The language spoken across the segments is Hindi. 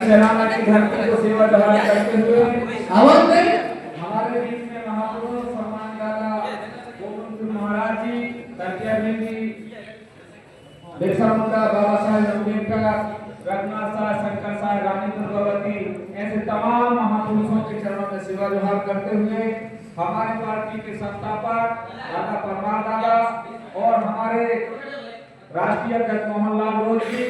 सेना की धरती को सेवा जवान करते हुए आवाज नहीं हमारे बीच में महापुरुष सम्मान दादा गोविंद महाराज जी, तकियाबेन जी, बिरसा मुंडा, बाबा साहेब अम्बेडकर, रघुनाथ साहब, शंकर साहब, रानी दुर्गावती, ऐसे तमाम महापुरुषों के चरणों में सेवा जवान करते हुए हमारी पार्टी के संस्थापक दादा परमार दादा और हमारे राष्ट्रीय अध्यक्ष मोहनलाल रोज जी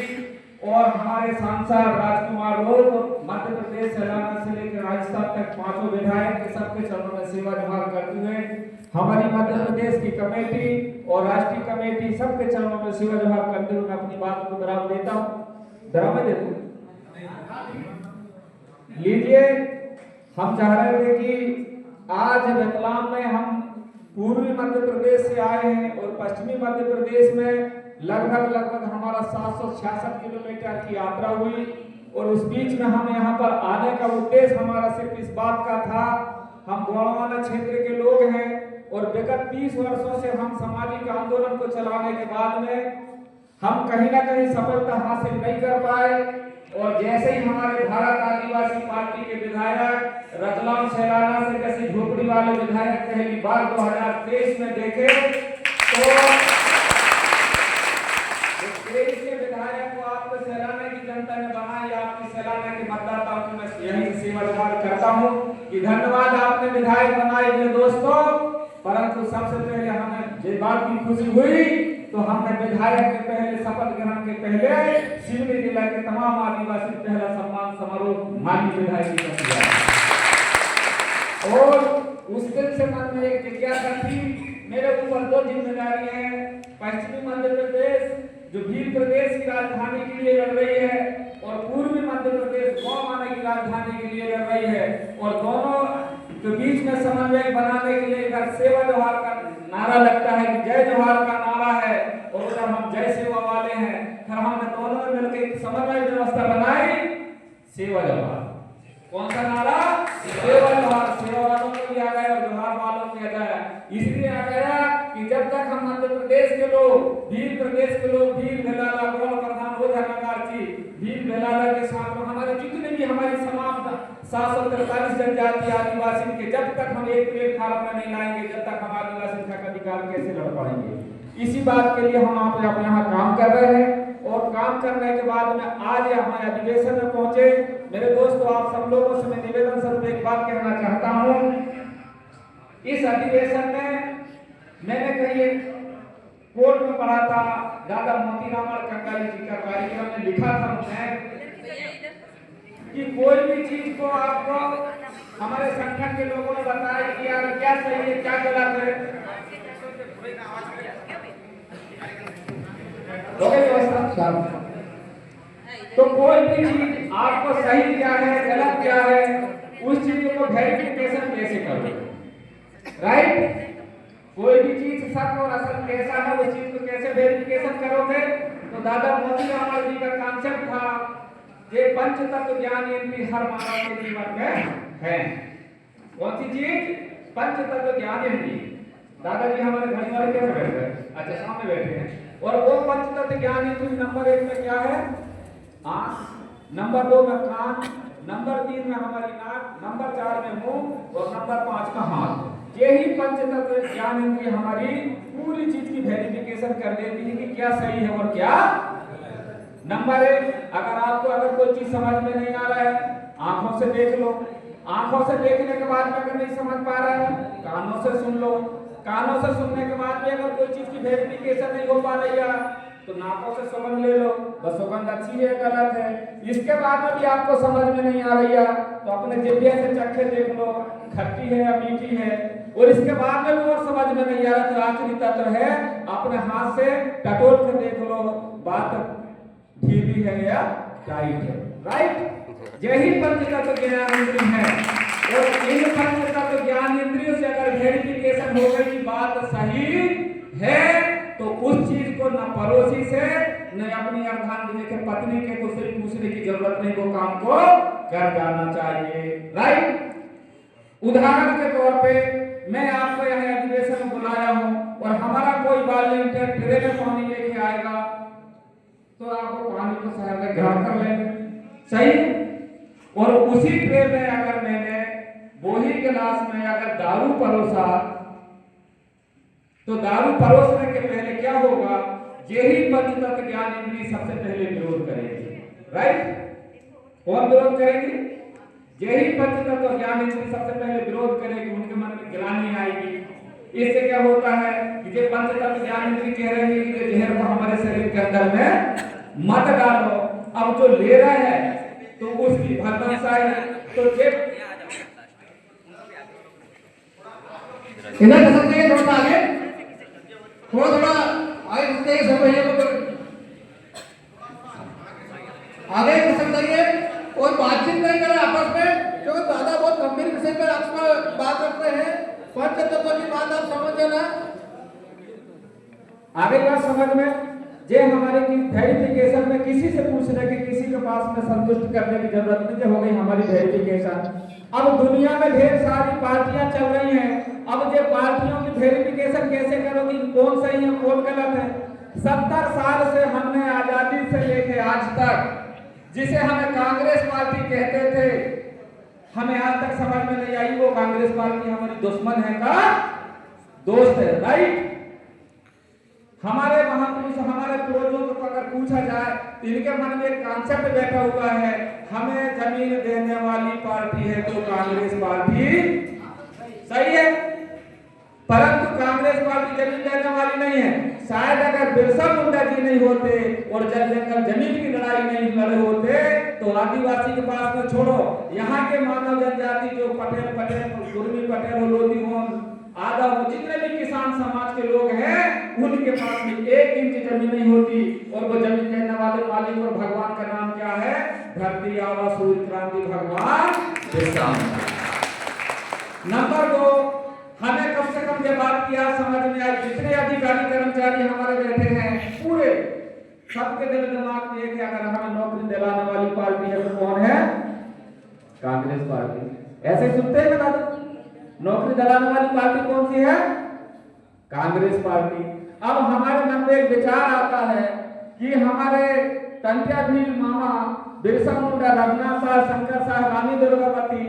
और हमारे सांसद राजकुमार रोज, मध्य प्रदेश तेलंगाना से लेकर राजस्थान तक पांचों विधायक के सबके चरणों में सेवा जवान करते हुए हमारी मध्य प्रदेश की कमेटी और राष्ट्रीय कमेटी सबके चरणों में सेवा जवान करते हुए मैं अपनी बात को विराम देता हूँ। विराम देता हूँ। लीजिए, हम चाह रहे थे कि आज रतलाम में हम पूर्वी मध्य प्रदेश से आए हैं और पश्चिमी मध्य प्रदेश में लगभग हमारा 766 किलोमीटर की यात्रा हुई और उस बीच में हम यहाँ पर आने का उद्देश्य हमारा सिर्फ इस बात का था, हम गोड़वाना क्षेत्र के लोग हैं और विगत 30 वर्षों से हम सामाजिक आंदोलन को चलाने के बाद में हम कहीं ना कहीं सफलता हासिल नहीं कर पाए और जैसे ही हमारे भारत आदिवासी पार्टी के विधायक रतलाम सैलाना से जैसे झोपड़ी वाले विधायक पहली बार 2023 में देखे तो देश के विधायक को आपको सैलाना की जनता ने बनाया, आपकी सैलाना के मतदाताओं को मैं यही सेवा जवान करता हूँ कि धन्यवाद आपने विधायक बनाए मेरे दोस्तों। परंतु सबसे पहले हमें ये बात की खुशी हुई तो हमने विधायक के पहले शपथ ग्रहण के पहले सिवनी जिला के तमाम आदिवासी पहला सम्मान समारोह माननीय विधायक जी का किया और उस दिन से मन में एक जिज्ञासा थी, मेरे ऊपर दो जिम्मेदारियां हैं। पश्चिमी मध्य प्रदेश जो भील प्रदेश की राजधानी के लिए लड़ रही है और पूर्वी मध्य प्रदेश गोमाना की राजधानी के लिए लड़ रही है और दोनों के बीच में समन्वय बनाने के लिए इधर सेवा जवाहर का नारा लगता है कि जय जवाहर का नारा है और उधर हम जय सेवा वाले हैं, फिर हमने दोनों में मिलकर समन्वय व्यवस्था बनाई सेवा जवाहर। कौन सा नारा? सेवा जवाहर। सेवा वालों को भी आ गया और जवाहर वालों को भी आ गया। इसलिए आ गया कि जब तक हम मध्य प्रदेश के लोग, भील प्रदेश के लोग, भील भेलाला गौड़ प्रधान हो धर्मकार जी, भील भेलाला के साथ में हमारे जितने भी हमारी समाज 743 जनजाति आदिवासी के जब तक हम एक प्लेटफार्म में नहीं लाएंगे जब तक हम आदिवासी का अधिकार कैसे लड़ पाएंगे। इसी बात के लिए हम आप यहाँ काम कर रहे हैं और काम करने के बाद में आज हमारे अधिवेशन में पहुंचे। मेरे दोस्तों, आप सब लोगों से मैं निवेदन स्वरूप एक बात कहना चाहता हूं। इस अधिवेशन में मैंने कहीं कोर्ट में पढ़ा था, दादा मोतीराम कंगाली जी का कार्यक्रम में लिखा था उन्हें कि कोई भी चीज को आपको हमारे संगठन के लोगों ने बताया कि यार क्या सही है क्या गलत है, तो कोई भी चीज आपको सही क्या है गलत क्या है उस चीज को वेरिफिकेशन कैसे करोगे, राइट? कोई भी चीज सच और असल कैसा है उस चीज को कैसे वेरिफिकेशन करोगे? तो दादा मोतीराम जी का कॉन्सेप्ट था ये पंच तत्व ज्ञान इंद्रिय हर मानव के जीवन में है। कौन सी चीज? पंच तत्व ज्ञान इंद्रिय। दादाजी हमारे घर वाले कैसे बैठे हैं? अच्छा, सामने बैठे हैं। और वो पंच तत्व ज्ञान इंद्रिय नंबर 1 में क्या है? आंख, नंबर 2 में कान, नंबर 3 में हमारी नाक, नंबर 4 में मुंह और नंबर 5 में हाथ। यही पंच तत्व ज्ञान इंद्रिय हमारी पूरी चीज की वेरिफिकेशन कर देती है कि क्या सही है और क्या। नंबर 1, अगर कोई चीज समझ में नहीं आ रहा है आंखों से देख लो, आंखों से देखने के बाद में अगर नहीं समझ पा रहा है कानों से सुन लो, कानों से सुनने के बाद में अगर कोई चीज की वेरिफिकेशन नहीं हो पा रही है तो नाकों से सुगंध ले लो, बस सुगंध अच्छी है गलत है। इसके बाद में भी आपको समझ में नहीं आ रही है तो अपने जिभे से चखे देख लो खट्टी है या मीठी है, और इसके बाद में भी और समझ में नहीं आ रहा तो आखिरी तत्व है अपने हाथ से टटोल कर देख लो बात ढीली है या टाइट है, राइट? यही पंच तत्व ज्ञान इंद्रिय है और इन पंच तत्व ज्ञान इंद्रियों से अगर वेरिफिकेशन हो गई बात सही है तो उस चीज को न पड़ोसी से न अपनी अर्धांगिनी के पत्नी के कुछ पूछने की जरूरत नहीं, वो काम को कर जाना चाहिए, राइट? उदाहरण के तौर पे मैं आपको यहाँ अधिवेशन में बुलाया हूँ और हमारा कोई वॉलंटियर ट्रे में पानी लेके आएगा तो आपको पानी को शहर में ग्रहण कर लेंगे, सही? और उसी ट्रे में अगर मैंने वही गिलास में अगर दारू परोसा, तो दारू परोसने के पहले क्या होगा, यही पंच तत्व ज्ञान इंद्रिय सबसे पहले विरोध करेगी। राइट? कौन विरोध करेगी? यही पंच तत्व ज्ञान इंद्रिय सबसे पहले विरोध करेगी, उनके मन में गिलानी आएगी। इससे क्या होता है कि ये पंच तत्व ज्ञान इंद्रिय कह रहे हैं कि जहर को हमारे शरीर के अंदर में मत डालो। अब जो ले रहा है तो उसकी भरवंशाई, तो ये इधर कर सकते हैं, थोड़ा आगे, थोड़ा आगे सकते हैं, सब भैया को आगे कर सकते हैं और बातचीत नहीं करें आपस में, क्योंकि दादा बहुत गंभीर विषय पर आपस बात करते हैं। पंच तत्व की बात आप समझ लेना। आगे बात समझ में, जे हमारे की वेरिफिकेशन में किसी से पूछने की, किसी के पास में संतुष्ट करने की जरूरत नहीं, जो हो गई हमारी वेरिफिकेशन। अब दुनिया में ढेर सारी पार्टियां चल रही हैं, अब ये पार्टियों की वेरिफिकेशन कैसे करोगी, कौन सही है कौन गलत है? 70 साल से हमने आजादी से लेके आज तक, जिसे हमें कांग्रेस पार्टी कहते थे, हमें आज तक समझ में नहीं आई वो कांग्रेस पार्टी हमारी दुश्मन है का दोस्त है। राइट? हमारे महापुरुष, हमारे पूर्वजों को अगर पूछा जाए तो इनके मन में एक कॉन्सेप्ट बैठा हुआ है, हमें जमीन देने वाली पार्टी है तो कांग्रेस पार्टी सही है, परंतु कांग्रेस पार्टी जमीन देने वाली नहीं है। शायद अगर बिरसा मुंडा जी नहीं होते और जंगल जमीन की लड़ाई नहीं लड़े होते तो आदिवासी के पास में छोड़ो, यहाँ के मानव जनजाति जो पटेल, गुरमी पटेल, लोधी हो, आधा वो जितने भी किसान समाज के लोग हैं, उनके पास में 1 इंच जमीन नहीं होती, और वो जमीन देने वाले मालिक और भगवान का नाम क्या है? धरती आवा सूर्य क्रांति भगवान बिरसा मुंडा। नंबर 2, हमें कम से कम ये बात किया समझ में आई, जितने अधिकारी कर्मचारी हमारे बैठे हैं पूरे, सबके दिल दिमाग में एक, अगर हमें नौकरी दिलाने वाली पार्टी है तो कौन है? कांग्रेस पार्टी। ऐसे सुनते हैं ना, नौकरी दिलाने वाली पार्टी कौन सी है? कांग्रेस पार्टी। अब हमारे मन में एक विचार आता है कि हमारे तंत्या भील मामा बिरसा मुंडा, रघुनाथ साहब, शंकर साहब, रानी दुर्गावती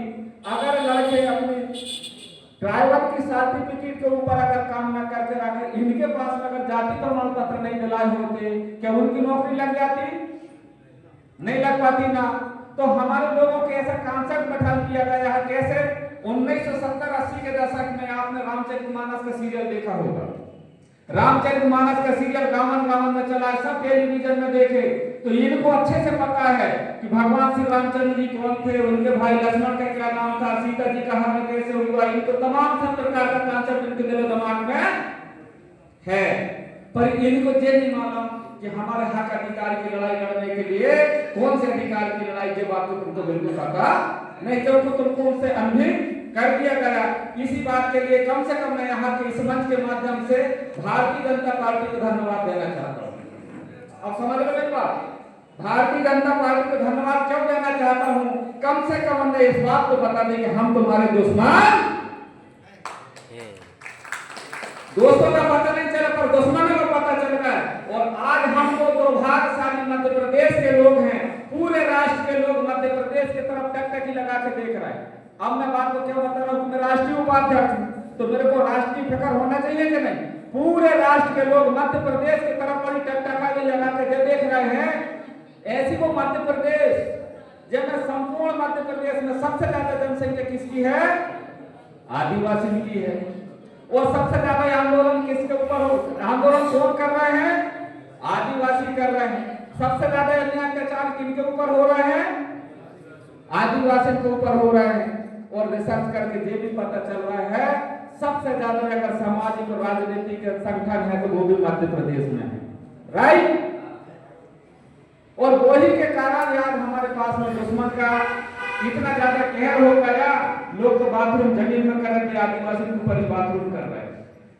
अगर लड़के अपनी ड्राइवर की सर्टिफिकेट के ऊपर अगर काम न करते, अगर इनके पास अगर जाति प्रमाण पत्र नहीं दिलाए होते, क्या उनकी नौकरी लग जाती? नहीं लग पाती ना। तो हमारे लोगों के ऐसा कॉन्सेप्ट बैठा दिया गया है। कैसे? 1970-80 के दशक में आपने रामचरितमानस का सीरियल देखा होगा। रामचरितमानस का सीरियल गावन में चला है, सब टेलीविजन में देखे, तो इनको अच्छे से पता है कि भगवान श्री रामचंद्र जी कौन थे, उनके भाई लक्ष्मण का क्या नाम था, सीता जी का हरण कैसे हुआ, इनको तमाम सब प्रकार का कॉन्सेप्ट इनके दिलो दिमाग में है। पर इनको ये नहीं मालूम कि हमारे हक अधिकार की लड़ाई लड़ने के लिए कौन से अधिकार की लड़ाई, ये बात तो तुमको बिल्कुल पता नहीं, क्योंकि तुमको उनसे अनभिज्ञ कर दिया गया। इसी बात के लिए कम से कम मैं यहाँ के इस मंच के माध्यम से भारतीय जनता पार्टी को धन्यवाद देना चाहता हूँ। अब समझ लो मेरी बात, भारतीय जनता पार्टी को धन्यवाद क्यों देना चाहता हूँ? कम से कम हमने इस बात को बता दें कि हम तुम्हारे दुश्मन, दोस्तों का पता नहीं चला पर दुश्मनों का पता चल रहा है। और आज हम लोग दुर्भाग्यशाली मध्य प्रदेश के लोग हैं, पूरे राष्ट्र के लोग मध्य प्रदेश की तरफ टकटकी लगा के देख रहे हैं। अब मैं बात को क्यों बता रहा हूँ? मैं राष्ट्रीय उपाध्यक्ष हूँ, तो मेरे को राष्ट्रीय फिक्र होना चाहिए कि नहीं? पूरे राष्ट्र के लोग मध्य प्रदेश की तरफ बड़ी टकटकी लगा के देख रहे हैं। ऐसी वो मध्य प्रदेश जब संपूर्ण मध्य प्रदेश में सबसे ज्यादा जनसंख्या किसकी है? आदिवासी की है। और सबसे ज्यादा आंदोलन किसके ऊपर हो? आंदोलन कौन कर रहे हैं? आदिवासी कर रहे हैं। सबसे ज्यादा अन्याय अत्याचार किनके ऊपर हो रहे हैं? आदिवासी के ऊपर हो रहे हैं। और रिसर्च करके ये भी पता चल रहा है सबसे ज्यादा अगर सामाजिक और राजनीतिक संगठन है तो वो भी मध्य प्रदेश में है। राइट? और वही के कारण यार हमारे पास में दुश्मन का इतना ज्यादा कहर हो गया, लोग तो बाथरूम जमीन में कर रहे, आदिवासी के ऊपर ही बाथरूम कर रहे हैं।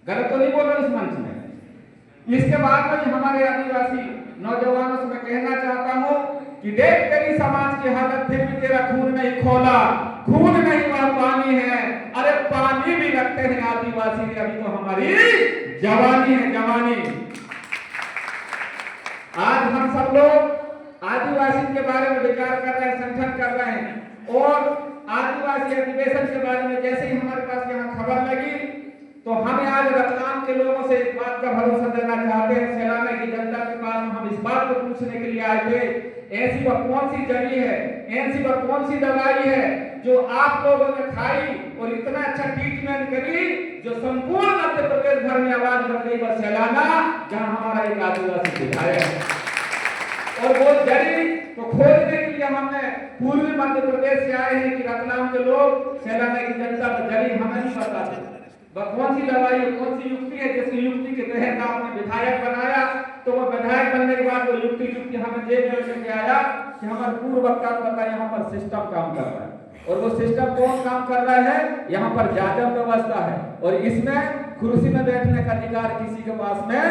गलत तो नहीं बोल रहा इस मंच में। इसके बाद में हमारे आदिवासी नौजवानों से मैं कहना चाहता हूँ कि देख तेरी समाज की हालत, फिर भी तेरा खून नहीं खोला, खून नहीं वह पानी है, अरे पानी भी लगते हैं आदिवासी के, अभी तो हमारी जवानी है, जवानी। आज हम सब लोग आदिवासी के बारे में विचार कर रहे हैं, संगठन कर रहे हैं। और आदिवासी अधिवेशन के बारे में जैसे ही हमारे पास यहाँ खबर लगी तो हमें आज रतलाम के लोगों से एक बात का भरोसा देना चाहते हैं, सैलाना की जनता के पास हम इस बात को पूछने के लिए आए थे, ऐसी वह कौन सी जड़ी है, ऐसी वह कौन सी दवाई है जो आप लोगों ने खाई और इतना अच्छा ट्रीटमेंट करी जो संपूर्ण मध्य प्रदेश भर में आवाज बन गई, वह सैलाना जहां हमारा एक आदिवासी विधायक है। और वो जड़ी तो खोजने के लिए हमने पूर्वी मध्य प्रदेश से आए हैं कि रतलाम के लोग सैलाना की जनता को जड़ी हमें नहीं बताते वह कौन सी दवाई है, कौन सी युक्ति है, जिस युक्ति के तहत आपने विधायक बनाया तो वह विधायक बनने के बाद वो युक्ति हमें जेब में लेके आया कि हमारे पूर्व वक्ता को पता यहाँ पर सिस्टम काम कर रहा है और वो सिस्टम कौन काम कर रहा है, यहाँ पर जाजम व्यवस्था है और इसमें कुर्सी में बैठने का अधिकार किसी के पास में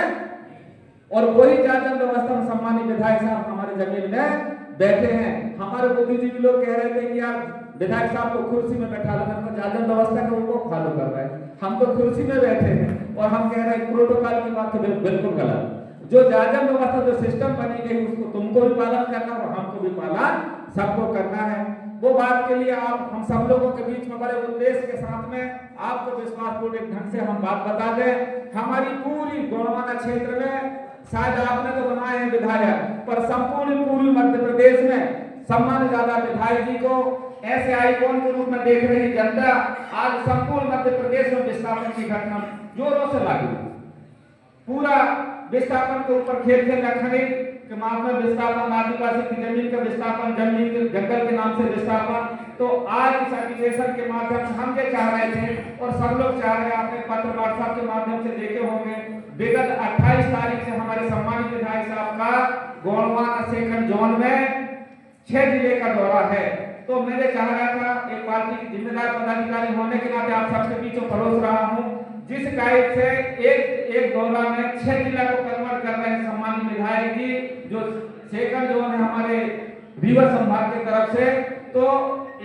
और वही जाजम व्यवस्था में सम्मानित विधायक साहब हमारे जमीन में बैठे हैं। हमारे बुद्धिजीवी लोग कह रहे थे कि यार विधायक साहब को कुर्सी में बैठा लो, तो जाजम व्यवस्था को वो फॉलो कर रहे हैं, हम तो कुर्सी में बैठे हैं और हम कह रहे हैं प्रोटोकॉल की बात तो बिल्कुल गलत। जो जाजम व्यवस्था जो सिस्टम बनी गई उसको तुमको भी पालन करना और हमको भी पालन सबको करना है। वो बात के लिए आप हम सब लोगों के बीच में बड़े उद्देश्य के साथ में आपको विश्वासपूर्वक ढंग से हम बात बता दें। हमारी पूरी गोंडवाना क्षेत्र में शायद आपने तो बनाए हैं विधायक, पर संपूर्ण पूर्वी मध्य प्रदेश में सम्मान ज्यादा विधायक जी को ऐसे आइकॉन के रूप में देख रही जनता आज संपूर्ण मध्य प्रदेश में विस्थापन की घटना जोरों से लागू, पूरा विस्थापन के ऊपर खेल खेल खनिज के मामले में विस्थापन, आदिवासी की जमीन का विस्थापन, जमीन के जंगल के नाम से विस्थापन। तो आज इस अधिवेशन के माध्यम से हम ये चाह रहे थे और सब लोग चाह रहे हैं, आपने पत्र व्हाट्सएप के माध्यम से देखे होंगे, विगत 28 तारीख से हमारे सम्मानित विधायक साहब का गोंडवाना सेकंड जोन में 6 जिले का दौरा है। तो मैंने चाह रहा था एक पार्टी की जिम्मेदार पदाधिकारी होने के नाते आप सबके बीच में परोस रहा हूं, जिस टाइप से एक दौरा में 6 जिला को कन्वर्ट कर रहे हैं सम्मानित विधायक जी, जो सेकंड जोन है हमारे रीवा संभाग की तरफ से, तो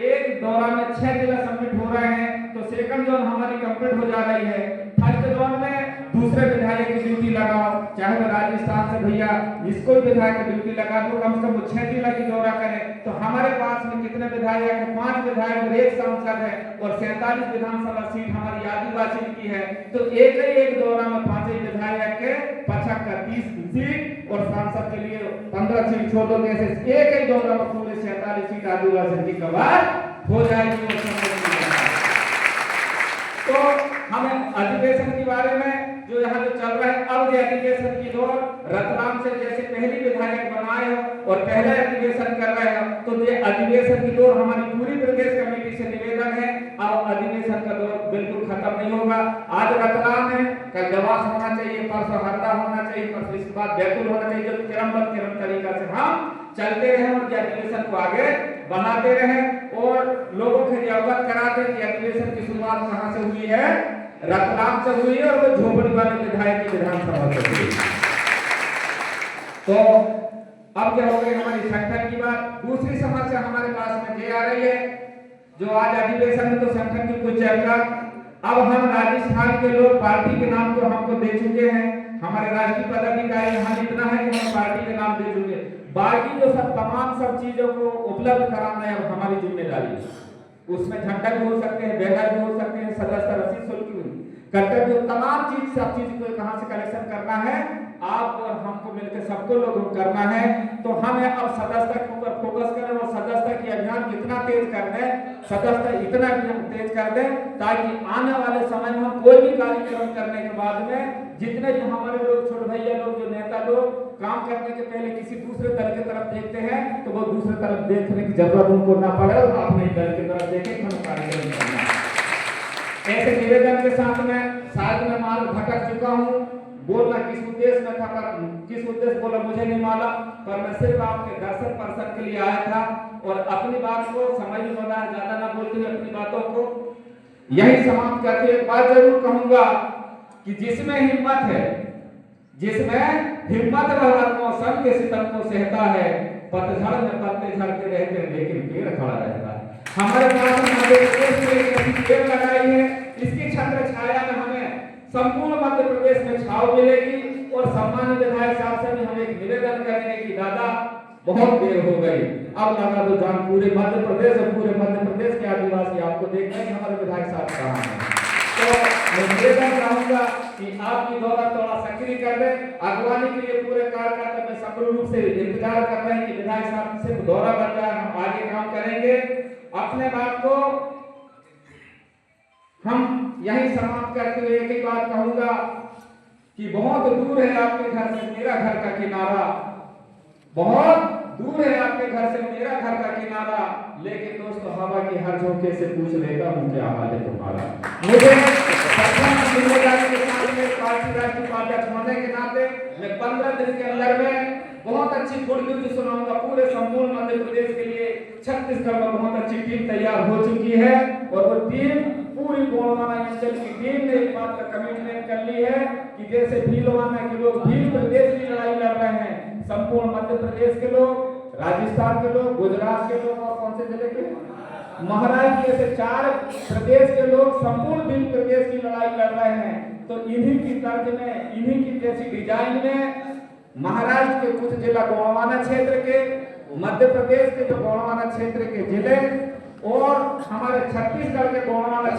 एक दौरा में 6 जिला सबमिट हो रहे हैं, तो सेकंड जोन हमारी कंप्लीट हो जा रही है। फर्स्ट जोन में दूसरे विधायक की ड्यूटी लगाओ, चाहे वह राजस्थान से भैया जिसको भी विधायक की ड्यूटी लगा दो, कम से कम 6 जिला की दौरा करें। तो हमारे पास में कितने विधायक हैं, 5 विधायक और 1 सांसद है और 47 विधानसभा सीट हमारी आदिवासी की है। तो एक दौरा में 5 ही विधायक के 30 सीट और सांसद के लिए 15 सीट छोड़ दो, ऐसे एक ही दौरा में पूरे 47 सीट आदिवासी की कवर हो जाएगी। तो हमें अधिवेशन के बारे में जो यहाँ जो चल रहा है, अब ये अधिवेशन की दौर रतलाम से जैसे पहली विधायक बनाए हो और पहला अधिवेशन कर रहे हो, तो ये अधिवेशन की दौर हमारी पूरी प्रदेश कमेटी से निवेदन है, अब अधिवेशन का दौर बिल्कुल खत्म नहीं होगा। आज रतलाम है, कल देवास होना चाहिए, परसों हरदा होना चाहिए, परसों इसके बाद बैतूल होना चाहिए, जो क्रमबद्ध तरीका से हम चलते रहे और अधिवेशन को आगे बढ़ाते रहे और लोगों को अवगत कराते कि अधिवेशन की शुरुआत कहां से हुई है, रतलाम से हुई है और वो झोपड़ी वाले विधायक की विधानसभा से हुई। तो अब क्या हो गई हमारी संगठन की बात। दूसरी समस्या हमारे पास में ये आ रही है, जो आज अधिवेशन में तो संगठन की कुछ चर्चा, अब हम राजस्थान के लोग पार्टी के नाम को हमको दे चुके हैं, हमारे राष्ट्रीय पदाधिकारी हम इतना है कि हम पार्टी के नाम दे चुके, बाकी जो तमाम चीजों को उपलब्ध कराना है अब हमारी जिम्मेदारी है। उसमें झंडा भी हो सकते हैं, बैनर भी हो सकते हैं, सदस्यता रसीद शुल्क कर्तव्य, तमाम चीज सब चीज को कहां से कलेक्शन करना है, आप और हमको मिलकर सबको लोगों को करना है। तो हमें अब सदस्यता के ऊपर फोकस करें और सदस्यता की अभियान कितना तेज कर दें, सदस्यता इतना तेज कर दें ताकि आने वाले समय में हम कोई भी कार्यक्रम करने के बाद में जितने जो हमारे लोग छोटे भैया लोग जो नेता लोग काम करने के पहले किसी दूसरे दल की तरफ देखते हैं तो वो दूसरे तरफ देखने की जरूरत उनको ना पड़े और अपने दल की तरफ देखें हम कार्यक्रम करना। ऐसे निवेदन के साथ में शायद मैं मार्ग भटक चुका हूँ, बोलना किस उद्देश्य में था, पर किस उद्देश्य बोला मुझे नहीं मालूम, पर मैं सिर्फ आपके दर्शन पर्सन के लिए आया था और अपनी बात को समझ में बना, ज्यादा ना बोलते हुए अपनी बातों को यही समाप्त करके एक बात जरूर कहूंगा कि जिसमें हिम्मत है, जिसमें हिम्मत वह मौसम के सितम को सहता है, पतझड़ में पत्ते झड़ते रहते हैं लेकिन पेड़ खड़ा रहता है। हमारे पास मध्य प्रदेश में एक ऐसी पेड़ लगाई है, इसकी छत्र छाया में हमें संपूर्ण मध्य प्रदेश में छाव मिलेगी और सम्मानित विधायक साहब से भी हम एक निवेदन करेंगे कि दादा बहुत देर हो गई, अब लगा तो जान पूरे मध्य प्रदेश और पूरे मध्य प्रदेश के आदिवासी आपको देख रहे हैं हमारे विधायक साहब कहाँ हैं। तो मैं निवेदन चाहूंगा कि आपकी दौरा थोड़ा सक्रिय कर दें। अगवानी के लिए पूरे कार्यकर्ता में सक्रिय रूप से इंतजार कर रहे हैं कि विधायक साहब सिर्फ दौरा बन जाए, हम आगे काम करेंगे। अपने बात को हम यही समाप्त करते हुए एक ही बात कहूंगा कि बहुत दूर है आपके घर से मेरा घर का किनारा, बहुत दूर है आपके घर से मेरा घर का किनारा, लेकिन दोस्तों हवा की हर झोंके से पूछ लेता हूं क्या हाल है तुम्हारा। मुझे जिम्मेदारी के साथ में पार्टी राष्ट्रीय उपाध्यक्ष होने के नाते मैं 15 दिन के अंदर में बहुत अच्छी गुड़गिड़ सुनाऊंगा पूरे संपूर्ण मध्य प्रदेश के लिए। छत्तीसगढ़ में बहुत अच्छी टीम तैयार हो चुकी है और वो टीम पूरी गोंडवाना अंचल की टीम ने एक बात का कमिटमेंट कर ली है कि जैसे भीलवाना के लोग भील प्रदेश की लड़ाई लड़ रहे हैं, संपूर्ण मध्य प्रदेश के लोग, राजस्थान के लोग, गुजरात के लोग और कौन से जिले के महाराष्ट्र के 4 प्रदेश के लोग संपूर्ण भील प्रदेश की लड़ाई लड़ रहे हैं। तो इन्हीं की तर्ज में, इन्हीं की जैसी डिजाइन में महाराष्ट्र के कुछ जिला गोंडवाना क्षेत्र के, मध्य प्रदेश के जो गोंडवाना क्षेत्र के जिले और हमारे छत्तीसगढ़ के गोंडवाना